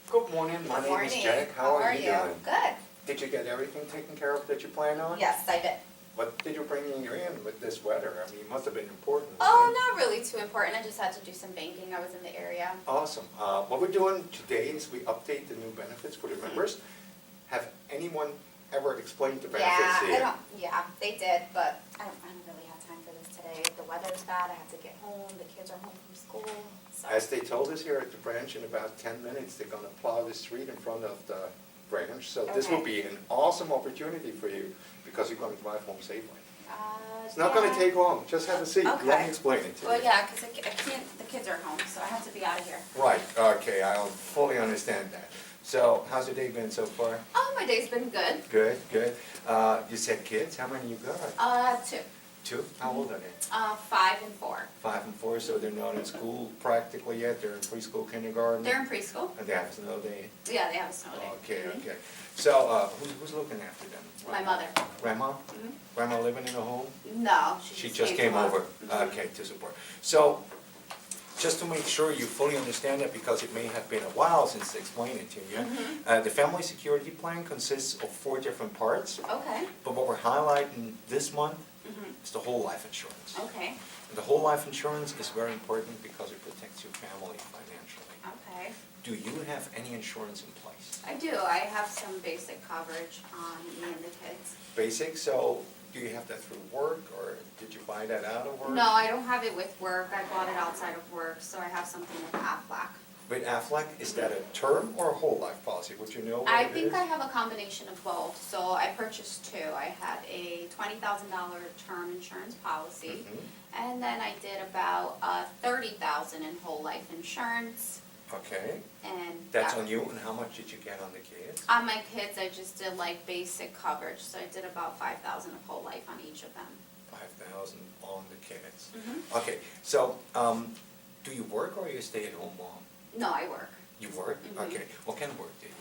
Good morning, my name is Jack. How are you doing? Good. Did you get everything taken care of that you planned on? Yes, I did. What did you bring in with this weather? I mean, it must have been important. Oh, right? not really too important. I just had to do some banking. I was in the area. Awesome. What we're doing today is we update the new benefits for the members. Have anyone ever explained the benefits to you? Yeah, they did, but I don't really have time for this today. The weather's bad. I have to get home. The kids are home from school. So. As they told us here at the branch, in about 10 minutes, they're going to plow the street in front of the branch. So this will be an awesome opportunity for you because you're going to drive home safely. It's not going to take long. Just have a seat. Okay. Let me explain it to you. Well, yeah, because I can't. The kids are home, so I have to be out of here. Right, okay, I fully understand that. So, how's your day been so far? Oh, my day's been good. Good, good. You said kids, how many you got? 2. Two? How old are they? 5 and 4. 5 and 4, so they're not in school practically yet, they're in preschool, kindergarten? They're in preschool. And they have snow day? Yeah, they have a snow day. Okay, Mhm. okay. So, who's looking after them? My mother. Grandma? Mhm. Grandma living in a home? No, She just came to over, us. Mhm. okay, to support. So, just to make sure you fully understand it, because it may have been a while since I explained it to you, Mhm. the family security plan consists of 4 different parts, Okay. but what we're highlighting this month Mhm. is the whole life insurance. Okay. And the whole life insurance is very important because it protects your family financially. Okay. Do you have any insurance in place? I do. I have some basic coverage on me and the kids. Basic, so do you have that through work, or did you buy that out of work? No, I don't have it with work. I bought it outside of work, so I have something with Aflac. With Aflac, is that a term or a whole life policy? Would you know what I it think is? I have a combination of both. So I purchased 2. I had a $20,000 term insurance policy, Mhm. and then I did about $30,000 in whole life insurance. Okay, And that's that- on you, and how much did you get on the kids? On my kids, I just did like basic coverage, so I did about $5,000 of whole life on each of them. 5,000 on the kids. Mhm. Okay, so, do you work or are you a stay-at-home mom? No, I work. You work? Mhm. Okay, what kind of work do you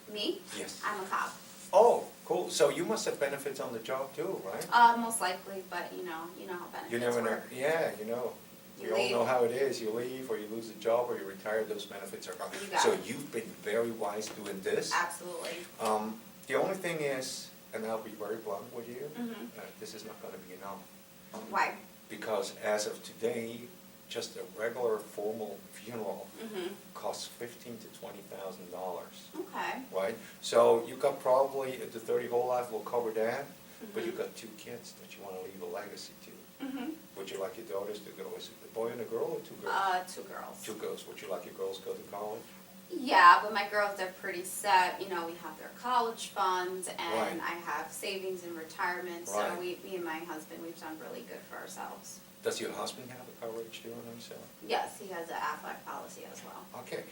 do? Me? Yes. I'm a cop. Oh, cool, so you must have benefits on the job too, right? Most likely, but you know how benefits You never know, work. yeah, you know, we You all leave. know how it is, you leave, or you lose a job, or you retire, those benefits are gone. You got So it. you've been very wise doing this. Absolutely. The only thing is, and I'll be very blunt with you, Mhm. this is not gonna be enough. Why? Because as of today, just a regular formal funeral Mhm. costs $15,000 to $20,000, Okay. right? So you got probably, the 30 whole life will cover that, but you've Mhm. got 2 kids that you wanna leave a legacy to. Mhm. Would you like your daughters to go, is it a boy and a girl or 2 girls? 2 girls. 2 girls, would you like your girls to go to college? Yeah, but my girls, they're pretty set. You know, we have their college funds, and Right. I have savings and retirement. So Right. me and my husband, we've done really good for ourselves. Does your husband have a coverage too on himself? Yes, he has an Aflac policy as well. Okay,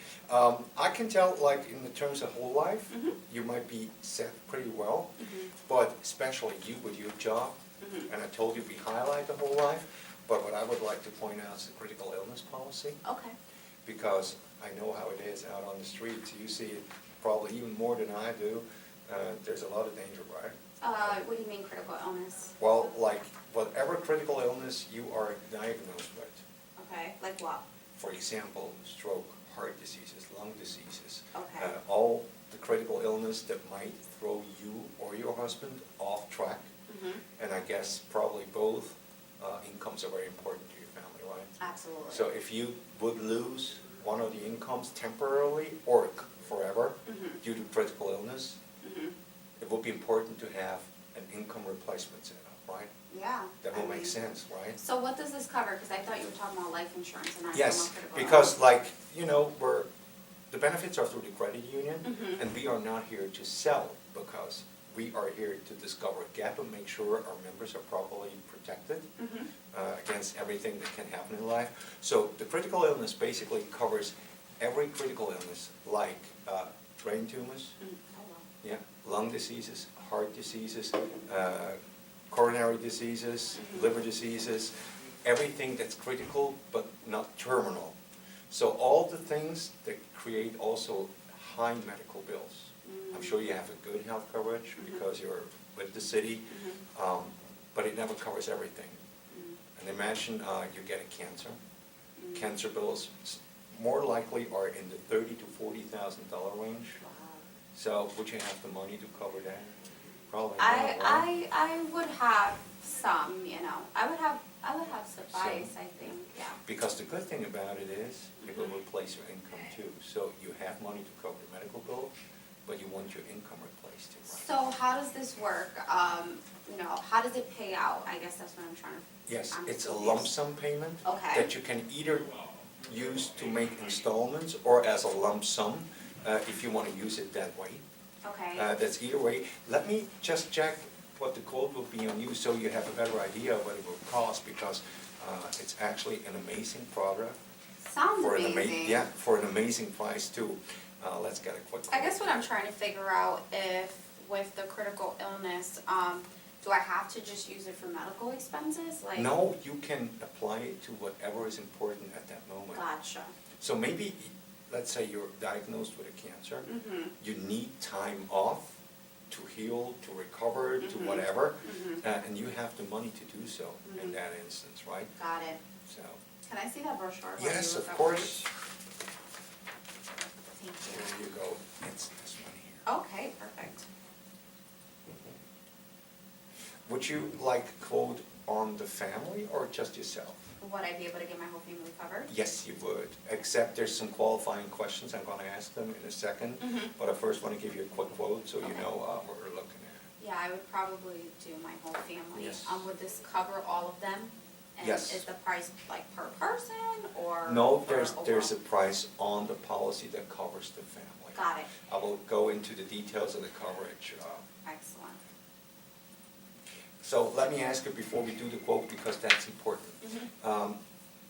I can tell, like, in the terms of whole life, Mhm. you might be set pretty well, Mhm. but especially you with your job, Mhm. and I told you we highlight the whole life, but what I would like to point out is the critical illness policy, Okay. because I know how it is out on the streets. You see it probably even more than I do. There's a lot of danger, right? What do you mean critical illness? Well, like, whatever critical illness you are diagnosed with, Okay, like what? for example, stroke, heart diseases, lung diseases, Okay. all the critical illness that might throw you or your husband off track. Mhm. And I guess probably both incomes are very important to your family, right? Absolutely. So if you would lose one of the incomes temporarily or forever Mhm. due to critical illness, Mhm. it would be important to have an income replacement set up, right? Yeah. That I will make mean- sense, right? So what does this cover? Because I thought you were talking about life insurance and not Yes, talking about critical because illness. like, you know, the benefits are through the credit union, Mhm. and we are not here to sell, because we are here to discover a gap and make sure our members are properly protected Mhm. against everything that can happen in life. So the critical illness basically covers every critical illness, like brain tumors, Mm. Oh, well. yeah, lung diseases, heart diseases, coronary diseases, Mhm. liver diseases, everything that's critical but not terminal. So all the things that create also high medical bills. I'm sure you have a good health coverage Mhm. because you're with the city, Mhm. but it never covers everything. Mm. And imagine you're getting cancer. Mm. Cancer bills more likely are in the $30,000 to $40,000 range. Wow. So would you have the money to cover that? Probably not, right? I would have some, you know, I would have suffice, I think, yeah. Because the good thing about it is, it will replace your income too. So you have money to cover the medical bill, but you want your income replaced too, right? So how does this work? You know, how does it pay out? I guess that's what I'm trying to. Yes, I'm it's a confused. lump sum payment. Okay. That you can either use to make installments or as a lump sum, if you want to use it that way. Okay. That's either way. Let me just check what the quote will be on you so you have a better idea of what it will cost, because it's actually an amazing product. Sounds For an amazing. Yeah, for an amazing price too. Let's get a quick quote. I guess what I'm trying to figure out, if with the critical illness, do I have to just use it for medical expenses? Like. No, you can apply it to whatever is important at that moment. Gotcha. So maybe, let's say you're diagnosed with a cancer. Mm-hmm. You need time off to heal, to recover, to whatever, and you have the money to do so in that instance, right? Got it. So, Can I see that brochure? while yes, you look of up course. Thank There you. you go. It's this one here. Okay, perfect. Would you like quote on the family or just yourself? Would I be able to get my whole family covered? Yes, you would, except there's some qualifying questions. I'm gonna ask them in a second. But I first wanna give you a quick quote so you Okay. know what we're looking at. Yeah, I would probably do my whole family. Yes. Would this cover all of them? And Yes. is the price like per person or? No, for there's a overall? price on the policy that covers the family. Got it. I will go into the details of the coverage. Excellent. So let me ask you before we do the quote, because that's important.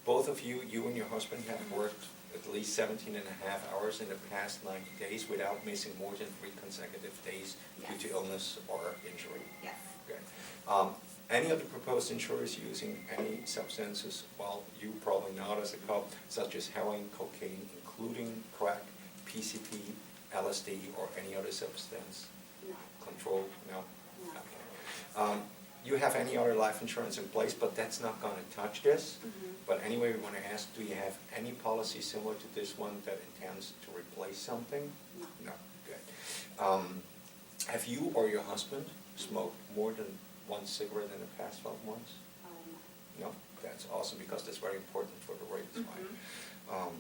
Both of you, you and your husband, have worked at least 17 and a half hours in the past 90 days without missing more than 3 consecutive days due to Yes. illness or injury. Yes. Okay. Any of the proposed insurers using any substances, well, you probably not as a couple, such as heroin, cocaine, including crack, PCP, LSD, or any other substance No. control? No? No. Okay. You have any other life insurance in place, but that's not gonna touch this. But anyway, we wanna ask, do you have any policy similar to this one that intends to replace something? No. No, good. Have you or your husband smoked more than 1 cigarette in the past 12 months? No, that's awesome, because that's very important for the rates, right?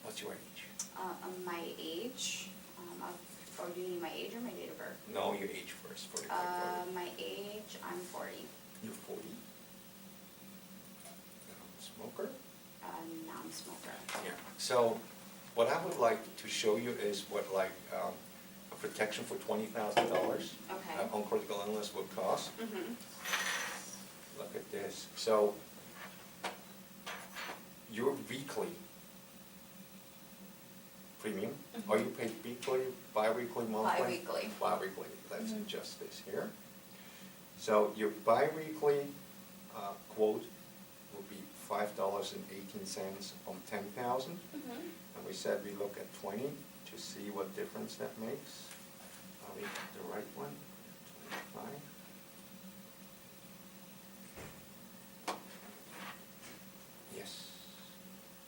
What's your age? My age, or do you need my age or my date of birth? No, your age first for the quote. My age, I'm 40. You're 40? Smoker? Non-smoker. Yeah. So what I would like to show you is what like a protection for $20,000 Okay. on critical illness would cost. Mm-hmm. Look at this. So your weekly premium, are you paid weekly, bi-weekly, monthly? Bi-weekly. Bi-weekly. Let's adjust this here. So your bi-weekly quote will be $5.18 on 10,000. And we said we look at 20 to see what difference that makes. Are we the right one? 25. Yes.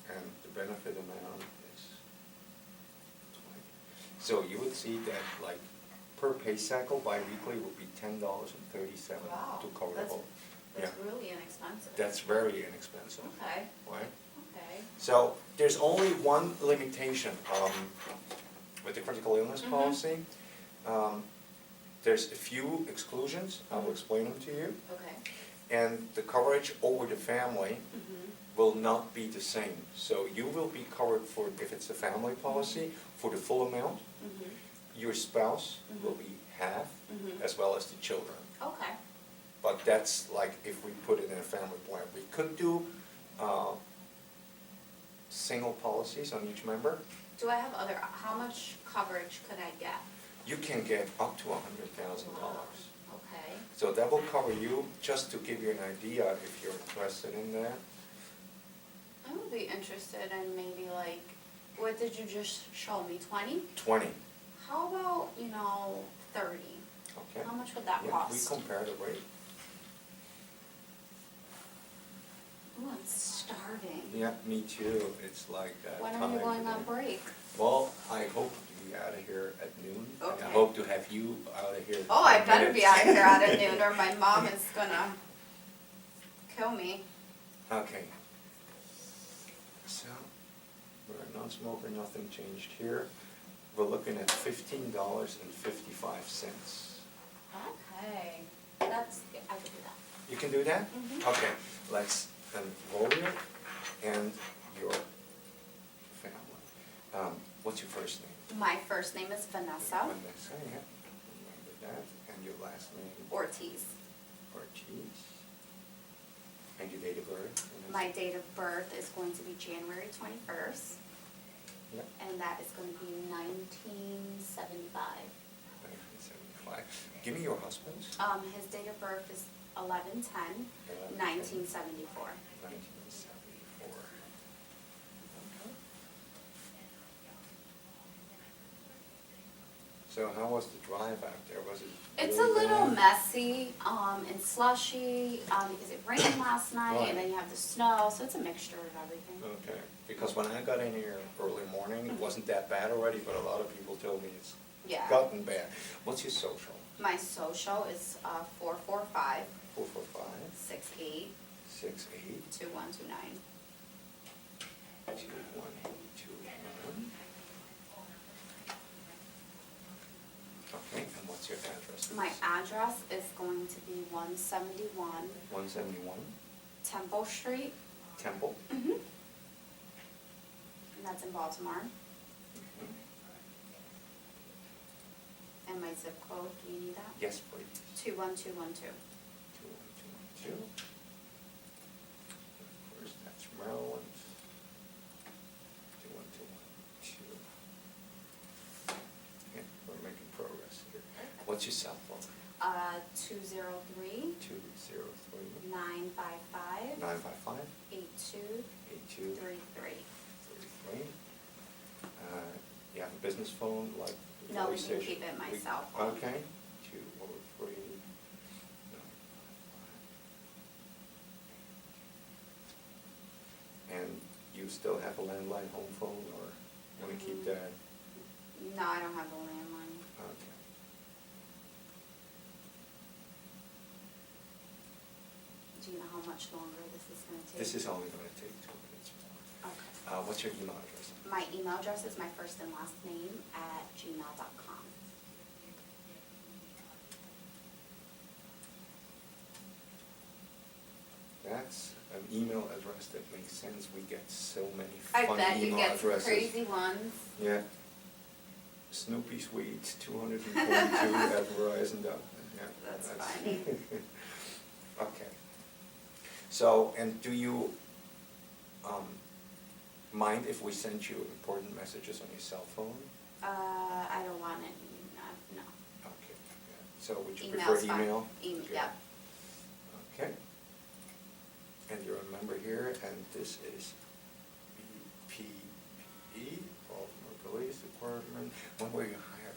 And the benefit amount is 20. So you would see that like per pay cycle, bi-weekly would be $10.37 Wow, to cover the that's- whole. That's Yeah. really inexpensive. That's very inexpensive, Okay, right? okay. So there's only one limitation with the critical illness policy. There's a few exclusions. I will explain them to you. Okay. And the coverage over the family will not be the same. So you will be covered for, if it's a family policy, for the full amount. Your spouse will be half, as well as the children. Okay. But that's like if we put it in a family plan. We could do single policies on each member. Do I have other, how much coverage could I get? You can get up to $100,000. Okay. So that will cover you, just to give you an idea if you're interested in that. I would be interested in maybe like, what did you just show me, 20? 20, How about, 30? okay? How much would that Yeah, cost? we compare the rate. Ooh, I'm starving. Yeah, me too. It's like When time are you going to- on break? Well, I hope to be out of here at noon. And Okay. I hope to have you out of here. in Oh, I 10 better be minutes. out of here at noon or my mom is gonna kill me. Okay. So, we're a non-smoker, nothing changed here. We're looking at $15.55. Okay, that's, I can do that. You can do that? Mhm. Okay, let's enroll you and your family. What's your first name? My first name is Vanessa Vanessa, yeah. Remember that. And your last name? Ortiz. Ortiz. And your date of birth? My date of birth is going to be January 21st, Yep. and that is going to be 1975. 1975. Give me your husband's. His date of birth is 11/10, 1974. 1974. Okay. So how was the drive out there? Was it It's a really little bad? messy, and slushy, because it rained last night, Right. and then you have the snow, so it's a mixture of everything. Okay, because when I got in here early morning, it wasn't that bad already, but a lot of people told me it's Yeah. gotten bad. What's your social? My social is 445 445 68 68 2129. 2129. Okay, and what's your address? My address is going to be 171 171 Temple Street, Temple. and that's in Baltimore. Mhm. And my zip code, do you need that? Yes, please. 21212. 21212. Of course, that's Maryland. 21212. Okay, we're making progress here. What's your cell phone? 203 203 955 955 8233. 8233. You have a business phone like? the No, we police can station? keep it my We- cell phone. Okay. 203 955. And you still have a landline home phone, or want to keep that? No, I don't have a landline. Okay. Do you know how much longer this is going to take? This is only going to take 2 minutes more. Okay. What's your email address? My email address is my first and last name @gmail.com. That's an email address that makes sense. We get so many I funny bet you email get some addresses. crazy ones. Yeah. Snoopy Sweets 242 at Verizon. Yeah, That's funny. Okay. So, and do you mind if we send you important messages on your cell phone? I don't want any, no. Okay. Yeah. So would you Email's prefer fine. email? Email, Okay. yeah. Okay. And you're a member here, and this is BPE, Baltimore Police Department. When were you hired?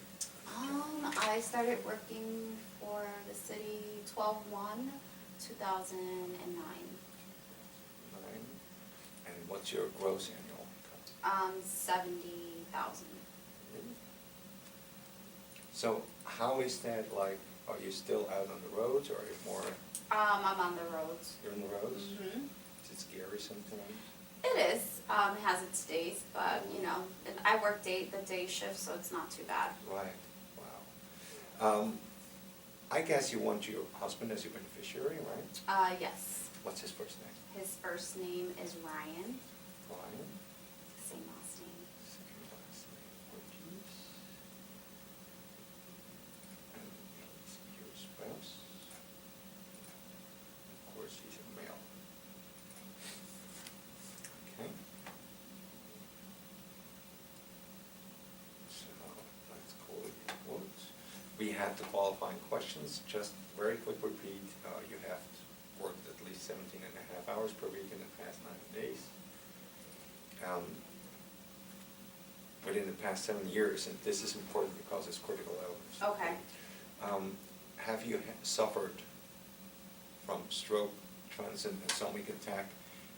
I started working for the city 12/1/2009. 9. And what's your gross annual income? 70,000. So how is that like, are you still out on the roads, or are you more, I'm on the roads. you're on the roads? Mhm. Is it scary sometimes? It is, it has its days, but, you know, and I work the day shift, so it's not too bad. Right, wow. I guess you want your husband as your beneficiary, right? Yes. What's his first name? His first name is Ryan, Ryan. same last name. Second last name, Ortiz. And he's your spouse. Of course, he's a male. Okay. So, let's call it quotes. We had the qualifying questions, just very quick repeat. You have worked at least 17 and a half hours per week in the past 9 days. Within the past 7 years, and this is important because it's critical illness. Okay. Have you suffered from stroke, transient ischemic attack,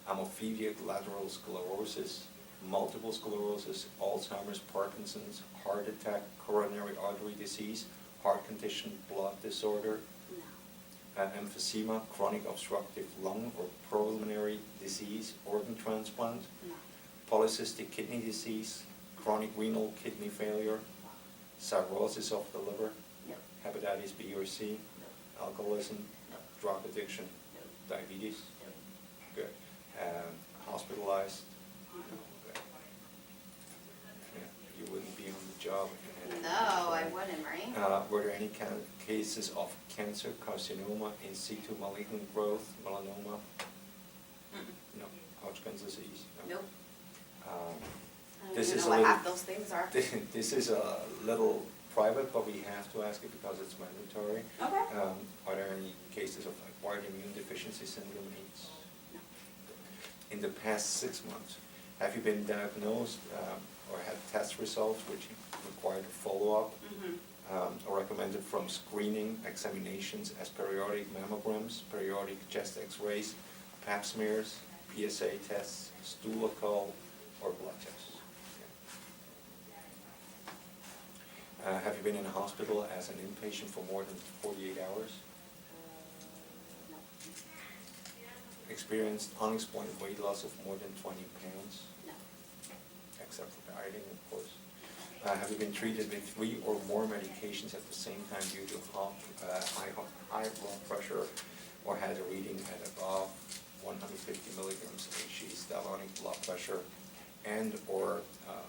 hemophilia, lateral sclerosis, multiple sclerosis, Alzheimer's, Parkinson's, heart attack, coronary artery disease, heart condition, blood disorder, emphysema, chronic obstructive lung or pulmonary disease, organ transplant, polycystic kidney disease, chronic renal kidney failure, cirrhosis of the liver, hepatitis B or C, alcoholism, drug addiction, diabetes. Good. Hospitalized. Good. Yeah, you wouldn't be on the job. No, I wouldn't, right? Were there any cases of cancer, carcinoma, in situ malignant growth, melanoma? No. Hodgkin's disease? No. Nope. I don't This even is know a what little- half those things are. This is a little private, but we have to ask it because it's mandatory. Okay. Are there any cases of acquired immune deficiency syndrome, AIDS? No. In the past 6 months, have you been diagnosed or had test results which required follow-up or recommended from screening examinations as periodic mammograms, periodic chest x-rays, pap smears, PSA tests, stool echo, or blood tests? Have you been in a hospital as an inpatient for more than 48 hours? No. Experienced unexplained weight loss of more than 20 pounds? No. Except for dieting, of course. Have you been treated with 3 or more medications at the same time due to high blood pressure, or had a reading at above 150 milligrams Hg stellonic blood pressure and or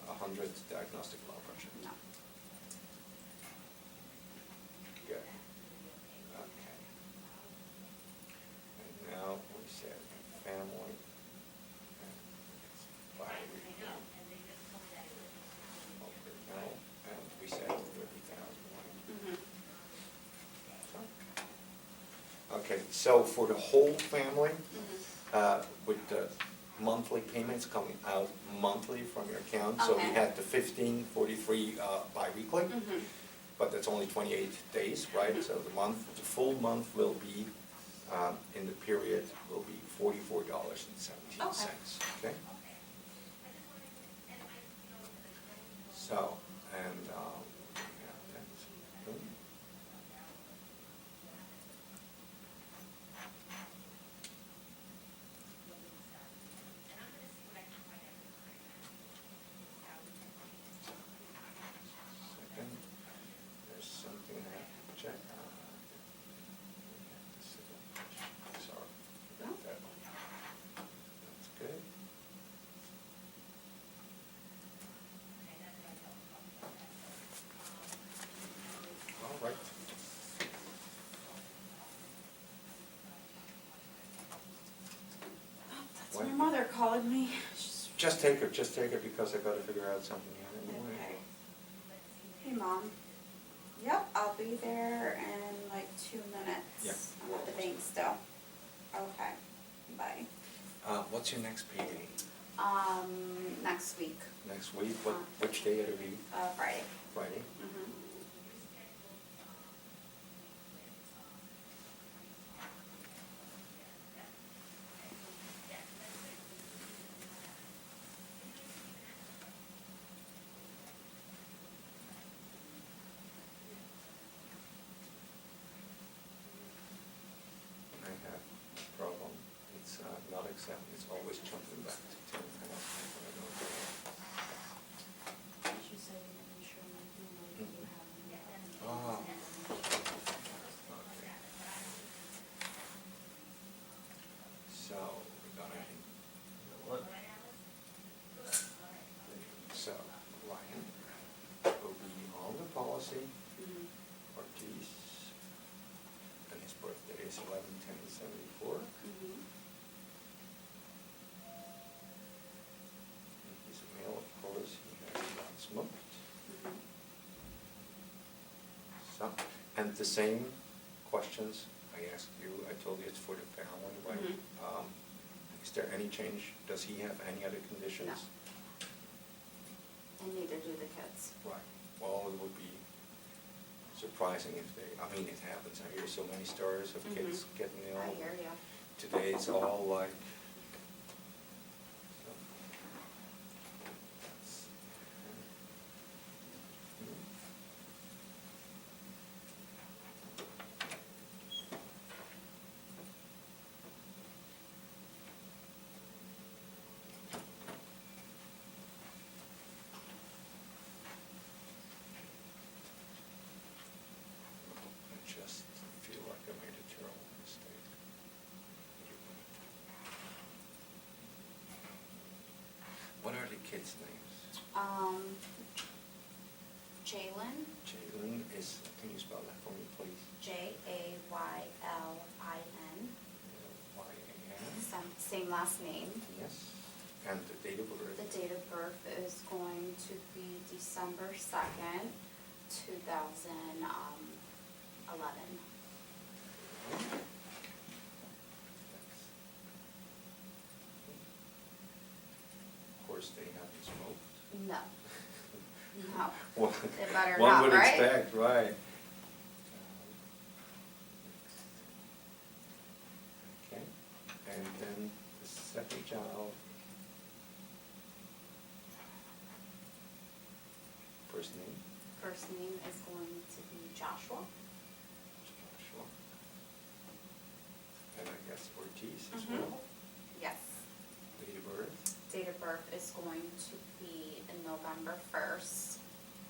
100 diagnostic blood pressure? No. Good. Okay. And now we said family. No, and we said 30,000. Okay, so for the whole family, with the monthly payments coming out monthly from your account, so we Okay. had the 1543 bi-weekly, but that's only 28 days, right? So the full month will be, in the period, will be $44.17, okay? So, and, yeah, that's, boom. Second, there's something I have to check. Sorry. No. That's good. All right. That's my mother calling me. She's- Just take her because I gotta figure out something here anyway. Okay. Hey, Mom. Yep, I'll be there in like 2 minutes. Yeah. I'm at the bank still. Okay, bye. What's your next payday? Next week, Next week? Which day of the week? Friday. Friday? Mhm. I have a problem. It's not accepted. It's always jumping back to 10 pounds. She said you didn't show me who you have. Ah. Okay. So, we're gonna, so, Ryan will be on the policy. Mhm. Ortiz, and his birthday is 11/10/74. Mhm. He's a male, of course, he has not smoked. Mhm. So, and the same questions I asked you, I told you it's for the family, right? Mhm. Is there any change? Does he have any other conditions? No. And neither do the kids. Right. Well, it would be surprising if they, I mean, it happens. I hear so many stories of kids getting ill. I hear ya. Today it's all like Jalen, Jalen is, can you spell that for me, please? Jaylin, Y-A-N. same last name. Yes. And the date of birth? The date of birth is going to be December 2nd, 2011. Of course, they haven't smoked. No. No. One They better one not, would right? expect, right. Okay, and then the second child. First name? First name is going to be Joshua. Joshua. And I guess Ortiz as Mhm. well. Yes. Date of birth? Date of birth is going to be November 1st,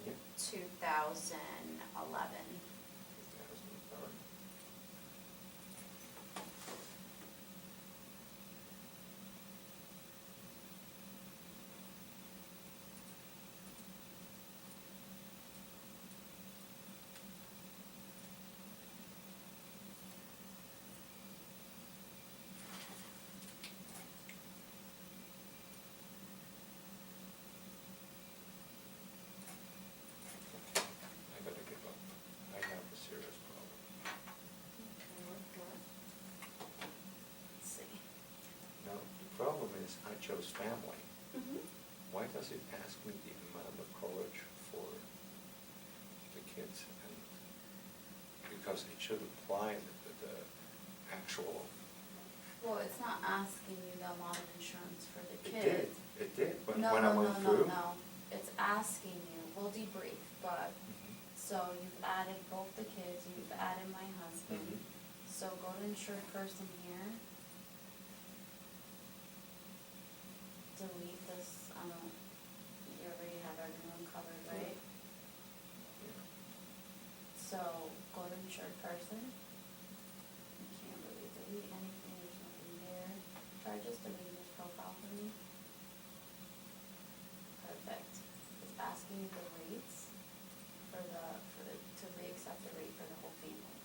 Yep. 2011. 2011. I gotta give up. I have a serious problem. Let's see. Now, the problem is I chose family. Mhm. Why does it ask me the amount of coverage for the kids? And because it should apply the actual. Well, it's not asking you the amount of insurance for the It kids. did, it did, when No, I no, went no, through. no, no. It's asking you, we'll debrief, but, Mhm. so you've added both the kids, you've added my husband. Mhm. So go to insured person here. Delete this, you already have everyone covered, right? Yeah. So go to insured person. You can't really delete anything, there's nothing there. Try just deleting this profile for me. Perfect. It's asking you the rates to re-accept the rate for the whole family.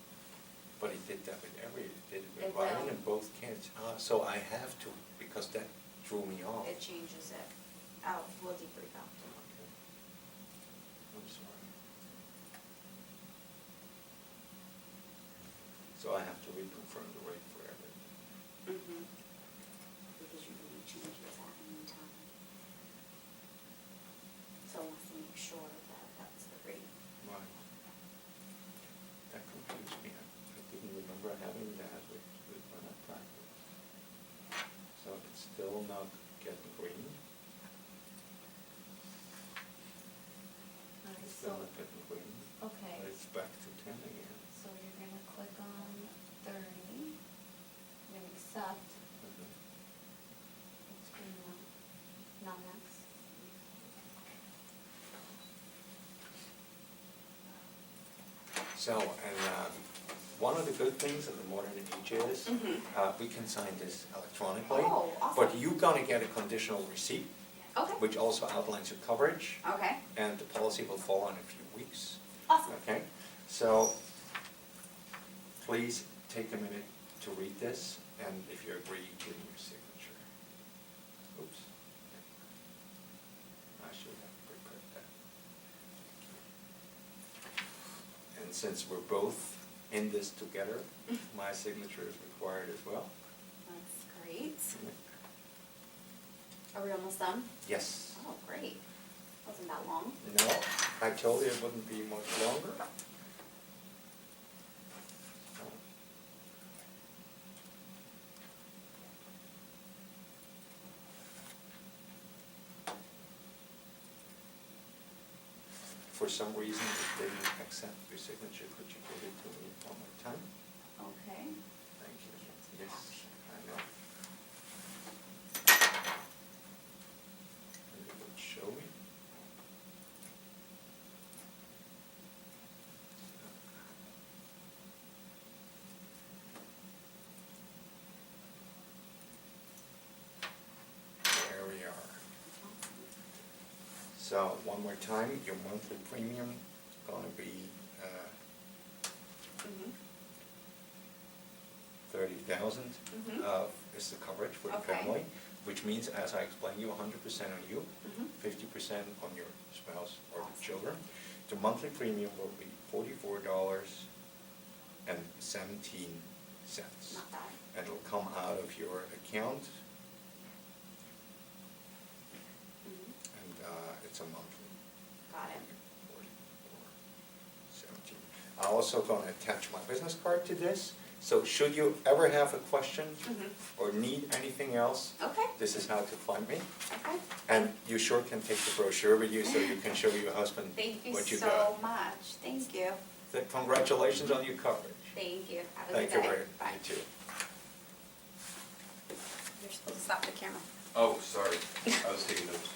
But it did that with it did it It with Ryan will. and both kids. So I have to, because that threw me off. It changes it. Oh, we'll debrief after. Okay. I'm sorry. So I have to reconfirm the rate for everything. Mm-hmm. Because you can make changes at any time. So it wants to make sure that that's the rate. Right. That confused me. I didn't remember having that with when I practiced. So it's still not getting green. Alright, It's still so, not getting green. okay, But it's back to 10 again. so you're gonna click on 30, you're gonna accept, Mhm. it's green now, next. So, and one of the good things of the modern age is, we can sign this electronically. Oh, awesome. But you're gonna get a conditional receipt, Okay, which also outlines your coverage, okay, and the policy will fall in a few weeks. awesome. Okay, so please take a minute to read this, and if you agree, give me your signature. Oops. I should have prepared that. And since we're both in this together, my signature is required as well. That's great. Are we almost done? Yes. Oh, great. Wasn't that long? No, I told you it wouldn't be much longer. For some reason, it didn't accept your signature. Could you give it to me one more time? Okay. Thank you. Yes, I know. And it would show me. There we are. So, one more time, your monthly premium gonna be, Mhm. 30,000 Mhm. is the coverage for the Okay. family, which means, as I explained you, 100% on you, Mhm. 50% on your spouse or Awesome. children. The monthly premium will be $44.17. Not bad. And it'll come out of your account, Mhm. and it's a monthly. Got it. 44.17. I'm also gonna attach my business card to this, so should you ever have a question Mhm. or need anything else, Okay. this is how to find me. Okay. And you sure can take the brochure with you so you can show your husband Thank you what you so got. much. Thank you. Congratulations on your coverage. Thank you. Have a good Thank day. you very Bye. much. You too. You're supposed to stop the camera. Oh, sorry, I was taking notes.